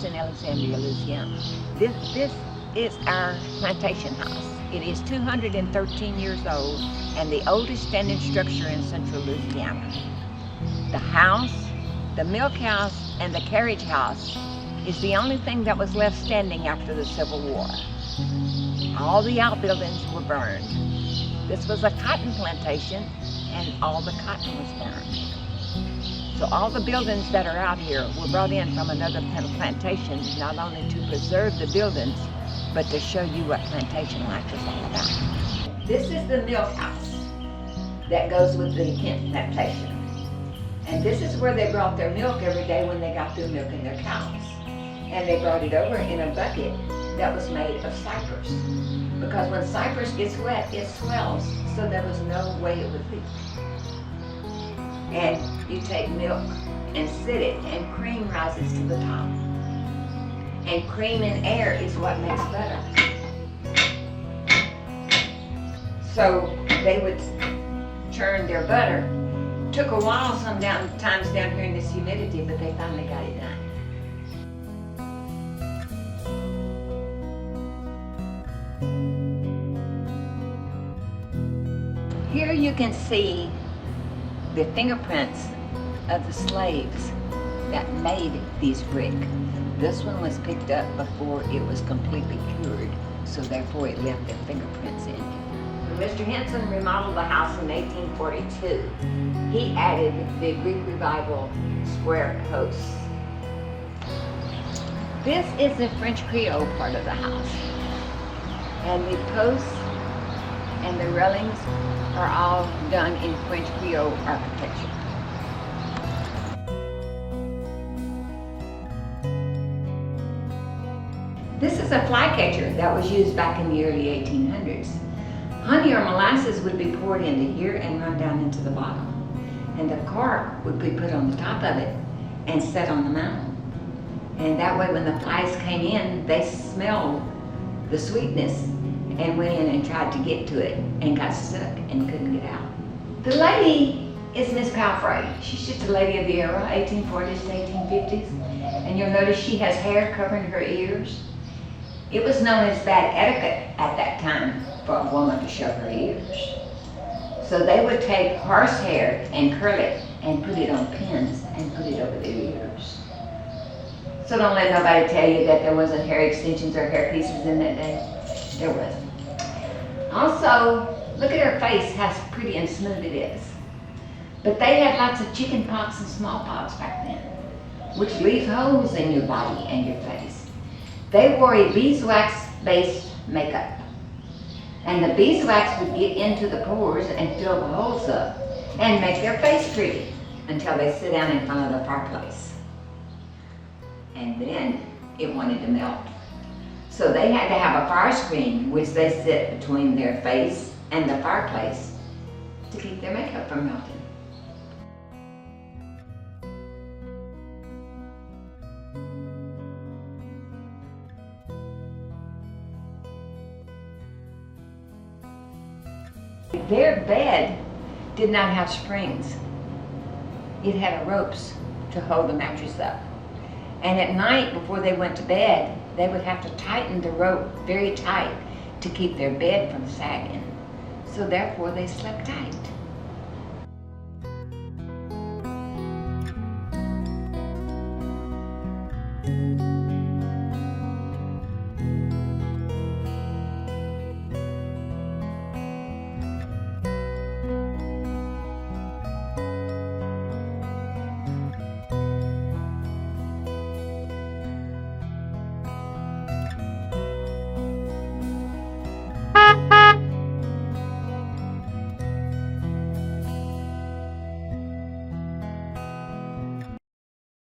House in Alexandria, Louisiana. This is our plantation house. It is 213 years old and the oldest standing structure in central Louisiana. The house, the milk house, and the carriage house is the only thing that was left standing after the Civil War. All the outbuildings were burned. This was a cotton plantation and all the cotton was burned. So all the buildings that are out here were brought in from another plantation, not only to preserve the buildings, but to show you what plantation life is all about. This is the milk house that goes with the Kent plantation. And this is where they brought their milk every day when they got through milking their cows. And they brought it over in a bucket that was made of cypress. Because when cypress gets wet, it swells, so there was no way it would leak. And you take milk and sit it, and cream rises to the top. And cream and air is what makes butter. So they would churn their butter. Took a while sometimes down here in this humidity, but they finally got it done. Here you can see the fingerprints of the slaves that made these bricks. This one was picked up before it was completely cured, so therefore it left their fingerprints in. When Mr. Henson remodeled the house in 1842, he added the Greek Revival square posts. This is the French Creole part of the house, and the posts and the railings are all done in French Creole architecture. This is a flycatcher that was used back in the early 1800s. Honey or molasses would be poured into here and run down into the bottom. And the cork would be put on the top of it and set on the mound. And that way when the flies came in, they smelled the sweetness and went in and tried to get to it and got stuck and couldn't get out. The lady is Miss Palfrey. She's just a lady of the era, 1840s to 1850s. And you'll notice she has hair covering her ears. It was known as bad etiquette at that time for a woman to show her ears. So they would take horsehair and curl it and put it on pins and put it over their ears. So don't let nobody tell you that there wasn't hair extensions or hair pieces in that day. There wasn't. Also, look at her face, how pretty and smooth it is. But they had lots of chicken pox and smallpox back then, which leaves holes in your body and your face. They wore a beeswax-based makeup. And the beeswax would get into the pores and fill the holes up and make their face pretty until they sit down in front of the fireplace. And then it wanted to melt. So they had to have a fire screen, which they sit between their face and the fireplace to keep their makeup from melting. Their bed did not have springs. It had ropes to hold the mattress up. And at night, before they went to bed, they would have to tighten the rope very tight to keep their bed from sagging. So therefore, they slept tight.